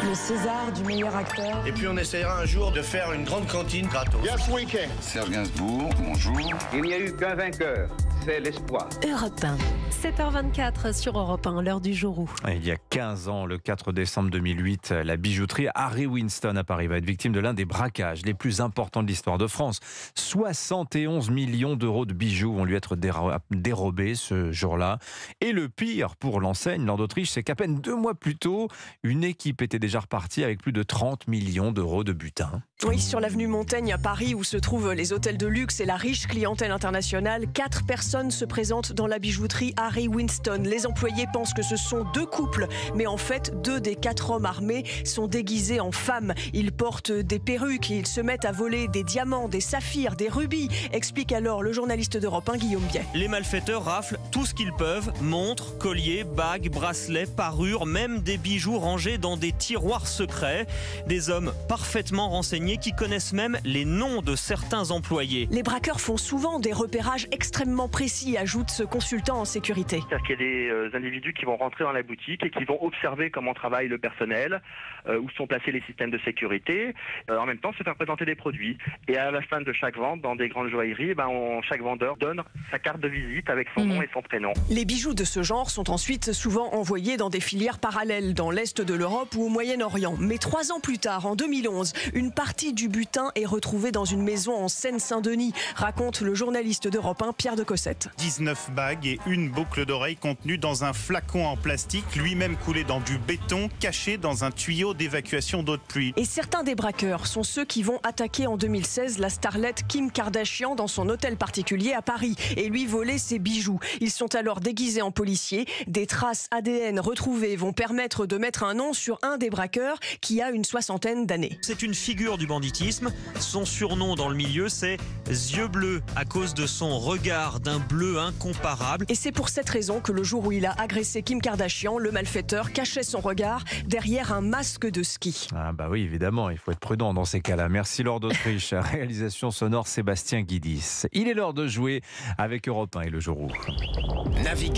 Le César du meilleur acteur. Et puis on essaiera un jour de faire une grande cantine gratos. Yes, we can. Serge Gainsbourg, bonjour. Il n'y a eu qu'un vainqueur, c'est l'espoir. Europe 1. 7h24 sur Europe 1, l'heure du jour où. Il y a 15 ans, le 4 décembre 2008, la bijouterie Harry Winston à Paris va être victime de l'un des braquages les plus importants de l'histoire de France. 71 millions d'euros de bijoux vont lui être dérobés ce jour-là. Et le pire pour l'enseigne, Nord d'Autriche, c'est qu'à peine 2 mois plus tôt, une équipe était déjà repartie avec plus de 30 millions d'euros de butin. Oui, sur l'avenue Montaigne à Paris, où se trouvent les hôtels de luxe et la riche clientèle internationale, 4 personnes se présentent dans la bijouterie Harry Winston. Les employés pensent que ce sont 2 couples, mais en fait, 2 des 4 hommes armés sont déguisés en femmes. Ils portent des perruques et ils se mettent à voler des diamants, des saphirs, des rubis, explique alors le journaliste d'Europe 1, Guillaume Biet. Les malfaiteurs raflent tout ce qu'ils peuvent, montres, colliers, bagues, bracelets, parures, même des bijoux rangés dans des tiroirs secrets. Des hommes parfaitement renseignés qui connaissent même les noms de certains employés. Les braqueurs font souvent des repérages extrêmement précis, ajoute ce consultant en sécurité. C'est-à-dire qu'il y a des individus qui vont rentrer dans la boutique et qui vont observer comment travaille le personnel, où sont placés les systèmes de sécurité, en même temps se faire présenter des produits. Et à la fin de chaque vente, dans des grandes joailleries, chaque vendeur donne sa carte de visite avec son nom et son prénom. Les bijoux de ce genre sont ensuite souvent envoyés dans des filières parallèles, dans l'Est de l'Europe ou au Moyen-Orient. Mais 3 ans plus tard, en 2011, une partie du butin est retrouvée dans une maison en Seine-Saint-Denis, raconte le journaliste d'Europe 1, Pierre de Cossette. 19 bagues et une boucle d'oreille contenue dans un flacon en plastique, lui-même coulé dans du béton, caché dans un tuyau d'évacuation d'eau de pluie. Et certains des braqueurs sont ceux qui vont attaquer en 2016 la starlette Kim Kardashian dans son hôtel particulier à Paris et lui voler ses bijoux. Ils sont alors déguisés en policiers. Des traces ADN retrouvées vont permettre de mettre un nom sur un des braqueurs qui a une 60aine d'années. C'est une figure du banditisme. Son surnom dans le milieu, c'est Yeux bleus, à cause de son regard d'un bleu incomparable. Et c'est pour cette raison que le jour où il a agressé Kim Kardashian, le malfaiteur cachait son regard derrière un masque de ski. Ah bah oui, évidemment, il faut être prudent dans ces cas-là. Merci Laure d'Autriche. Réalisation sonore Sébastien Guidis. Il est l'heure de jouer avec Europe 1 et le jour où. Naviguer.